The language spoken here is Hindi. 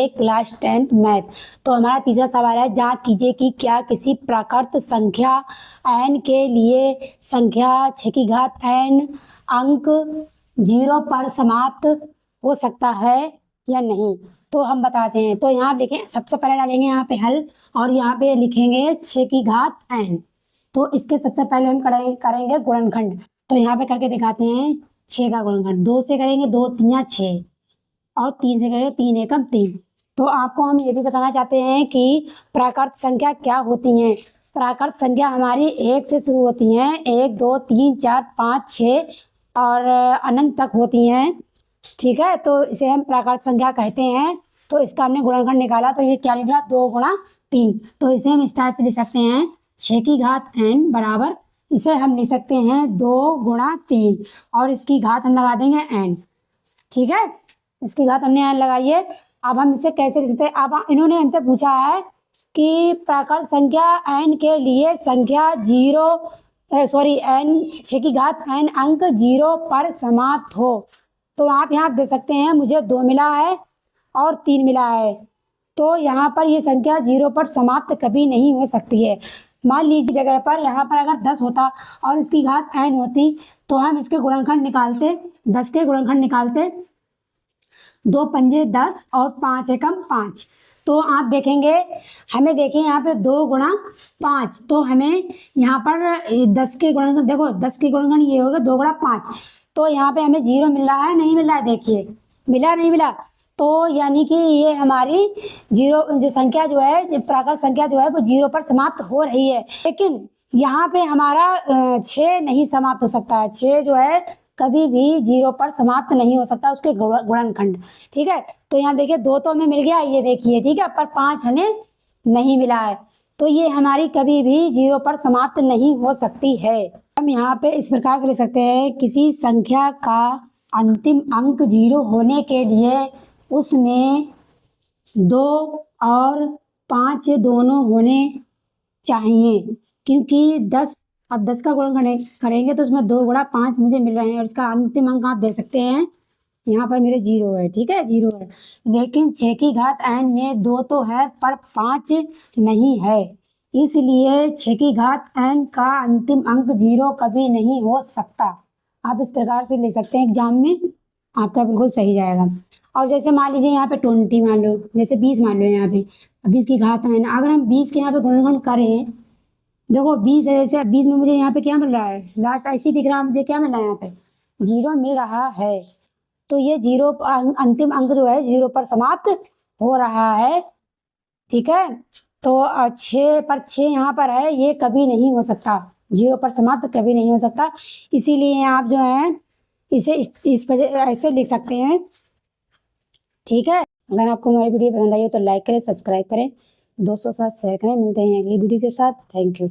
लिए क्लास 10th मैथ। तो हमारा तीसरा सवाल है, जांच कीजिए कि क्या किसी प्राकृत संख्या n के लिए संख्या 6 की घात n अंक 0 पर समाप्त हो सकता है या नहीं। तो हम बताते हैं। तो यहाँ देखें, सबसे पहले डालेंगे यहाँ पे हल और यहाँ पे लिखेंगे 6 की घात n। तो इसके सबसे पहले हम करेंगे गुणनखंड। तो यहाँ पे करके दिखाते हैं। 6 का गुणनखंड 2 से करेंगे, 2 3 6 और 3 से करेंगे, 3 एकम 3। तो आपको हम ये भी बताना चाहते हैं कि प्राकृत संख्या क्या होती हैं। प्राकृत संख्या हमारी 1 से शुरू होती हैं, 1 2 3 4 5 6 और अनंत तक होती हैं। ठीक है, तो इसे हम प्राकृत संख्या कहते हैं। तो इसका हमने गुणनखंड निकाला, तो ये क्या निकला, 2 गुणा 3। तो इसे हम इस टाइप से लिख सकते हैं, 6 की घात n बराबर, इसे हम लिख सकते हैं 2 गुणा 3 और इसकी घात हम लगा देंगे n। ठीक है, इसकी घात हमने n लगाई है। अब हम इसे कैसे लिख सकते हैं। अब इन्होंने हमसे पूछा है कि प्राकृत संख्या n के लिए संख्या 6 की घात n अंक 0 पर समाप्त हो। तो आप यहाँ दे सकते हैं, मुझे 2 मिला है और 3 मिला है, तो यहाँ पर ये संख्या 0 पर समाप्त कभी नहीं हो सकती है। मान लीजिए जगह पर यहाँ पर अगर 10 होता और इसकी घात n होती, तो हम इसके गुणनखंड निकालते, 10 के गुणनखंड निकालते, 2 पंजे 10 और 5 एकम 5। तो आप देखेंगे, हमें देखिए यहाँ पे 2 गुणा 5, तो हमें यहाँ पर 10 के गुणनखंड, देखो 10 के गुणनखंड ये होगा 2 गुणा 5। तो यहाँ पे हमें 0 मिल रहा है, नहीं मिल रहा है, देखिए मिला नहीं मिला। तो यानी कि ये हमारी 0 जो संख्या जो है, प्राकृत संख्या जो है वो 0 पर समाप्त हो रही है। लेकिन यहाँ पे हमारा 6 नहीं समाप्त हो सकता है। 6 जो है कभी भी 0 पर समाप्त नहीं हो सकता, उसके गुणनखंड। ठीक है, तो यहाँ देखिए 2 तो हमें मिल गया, ये देखिए, ठीक है, पर 5 हमें नहीं मिला है। तो ये हमारी कभी भी 0 पर समाप्त नहीं हो सकती है। हम यहाँ पे इस प्रकार से लिख सकते हैं, किसी संख्या का अंतिम अंक 0 होने के लिए उसमें 2 और 5 दोनों होने चाहिए। क्योंकि 10, अब 10 का गुणनखंड करेंगे तो उसमें 2 गुणा 5 मुझे मिल रहे हैं और इसका अंतिम अंक आप देख सकते हैं, यहाँ पर मेरे 0 है। ठीक है, 0 है, लेकिन 6 की घात n में 2 तो है पर 5 नहीं है, इसलिए 6 की घात n का अंतिम अंक 0 कभी नहीं हो सकता। आप इस प्रकार से ले सकते हैं, एग्जाम में आपका बिल्कुल सही जाएगा। और जैसे मान लीजिए यहाँ पे 20 मान लो, जैसे 20 मान लो, यहाँ पे 20 की घात n, अगर हम 20 के यहाँ पे गुणनखंड करें, देखो 20 है, जैसे 20 में मुझे यहाँ पे क्या मिल रहा है, लास्ट ऐसी दिख रहा है, मुझे क्या मिल रहा है, यहाँ पे 0 मिल रहा है। तो ये 0 अंतिम अंक जो है 0 पर समाप्त हो रहा है। ठीक है, तो 6 पर 6 यहाँ पर है, ये कभी नहीं हो सकता, 0 पर समाप्त कभी नहीं हो सकता। इसीलिए आप जो है इसे इस वजह ऐसे लिख सकते हैं। ठीक है, अगर आपको हमारी वीडियो पसंद आई हो तो लाइक करें, सब्सक्राइब करें, दोस्तों के साथ शेयर करें। मिलते हैं अगली वीडियो के साथ। Thank you.